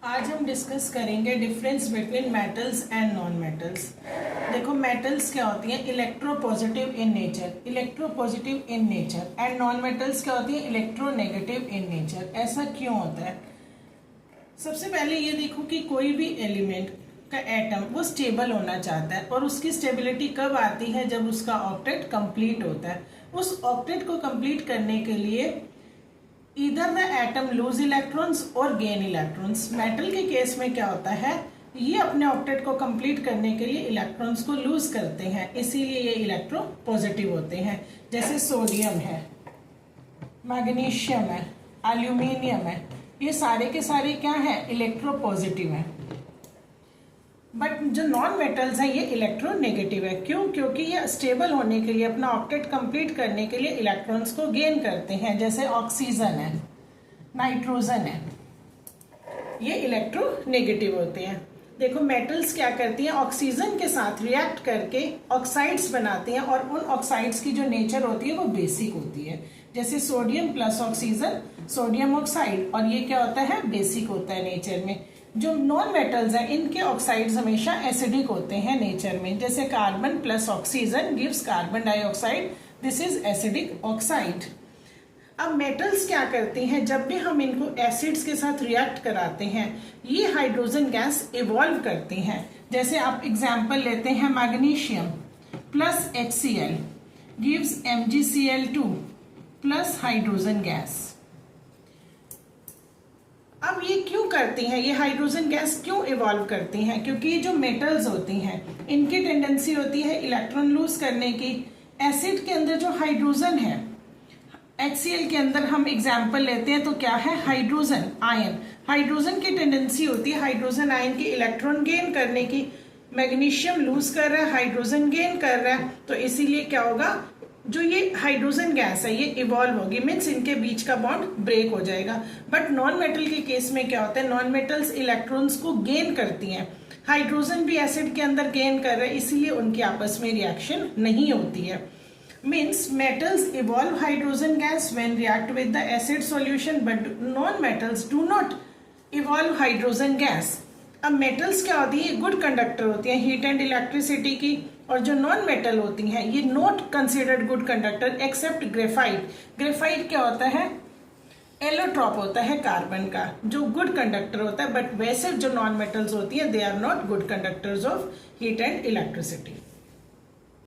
आज हम डिस्कस करेंगे difference between metals and non metals. देखो मेटल्स क्या होती हैं, electropositive in nature and non metals क्या होती है, इलेक्ट्रोनेगेटिव इन नेचर। ऐसा क्यों होता है? सबसे पहले ये देखो कि कोई भी एलिमेंट का एटम वो स्टेबल होना चाहता है, और उसकी स्टेबिलिटी कब आती है, जब उसका ऑक्टेट कंप्लीट होता है। उस ऑक्टेट को कंप्लीट करने के लिए इधर द एटम लूज इलेक्ट्रॉन्स और गेन इलेक्ट्रॉन्स। मेटल के केस में क्या होता है, ये अपने ऑक्टेट को कंप्लीट करने के लिए इलेक्ट्रॉन्स को लूज करते हैं, इसीलिए ये इलेक्ट्रो पॉजिटिव होते हैं। जैसे सोडियम है, मैग्नीशियम है, एल्यूमिनियम है, ये सारे के सारे क्या है, इलेक्ट्रो पॉजिटिव है। बट जो नॉन मेटल्स हैं ये इलेक्ट्रोनेगेटिव है। क्यों? क्योंकि ये स्टेबल होने के लिए, अपना ऑक्टेट कंप्लीट करने के लिए इलेक्ट्रॉन्स को गेन करते हैं। जैसे ऑक्सीजन है, नाइट्रोजन है, ये इलेक्ट्रोनेगेटिव होते हैं। देखो मेटल्स क्या करती हैं, ऑक्सीजन के साथ रिएक्ट करके ऑक्साइड्स बनाती हैं, और उन ऑक्साइड्स की जो नेचर होती है वो बेसिक होती है। जैसे sodium plus oxygen, sodium oxide, और ये क्या होता है, बेसिक होता है नेचर में। जो नॉन मेटल्स हैं इनके ऑक्साइड्स हमेशा एसिडिक होते हैं नेचर में। जैसे carbon plus oxygen gives carbon dioxide, this is acidic oxide. अब मेटल्स क्या करती हैं, जब भी हम इनको एसिड्स के साथ रिएक्ट कराते हैं ये हाइड्रोजन गैस इवॉल्व करती हैं। जैसे आप एग्जांपल लेते हैं, magnesium plus HCl gives MgCl2 plus hydrogen gas. अब ये क्यों करती हैं, ये हाइड्रोजन गैस क्यों इवॉल्व करती हैं? क्योंकि ये जो मेटल्स होती हैं इनकी टेंडेंसी होती है इलेक्ट्रॉन लूज करने की। एसिड के अंदर जो हाइड्रोजन है, HCl के अंदर हम एग्जाम्पल लेते हैं तो क्या है, हाइड्रोजन आयन। हाइड्रोजन की टेंडेंसी होती है हाइड्रोजन आयन की इलेक्ट्रॉन गेन करने की। मैग्नीशियम लूज कर रहा है, हाइड्रोजन गेन कर रहा है, तो इसीलिए क्या होगा, जो ये हाइड्रोजन गैस है ये इवॉल्व होगी, मीन्स इनके बीच का बॉन्ड ब्रेक हो जाएगा। बट नॉन मेटल के केस में क्या होता है, नॉन मेटल्स इलेक्ट्रॉन्स को गेन करती हैं, हाइड्रोजन भी एसिड के अंदर गेन कर रहा है, इसीलिए उनकी आपस में रिएक्शन नहीं होती है। Means metals evolve hydrogen gas when react with the acid solution, but non metals do not evolve hydrogen gas. अब मेटल्स क्या होती है, गुड कंडक्टर होती हैं हीट एंड इलेक्ट्रिसिटी की, और जो नॉन मेटल होती हैं ये not considered good conductor except graphite. Graphite क्या होता है, एलोट्रॉप होता है कार्बन का, जो गुड कंडक्टर होता है। बट वैसे जो नॉन मेटल्स होती है they are not good conductors of heat and electricity.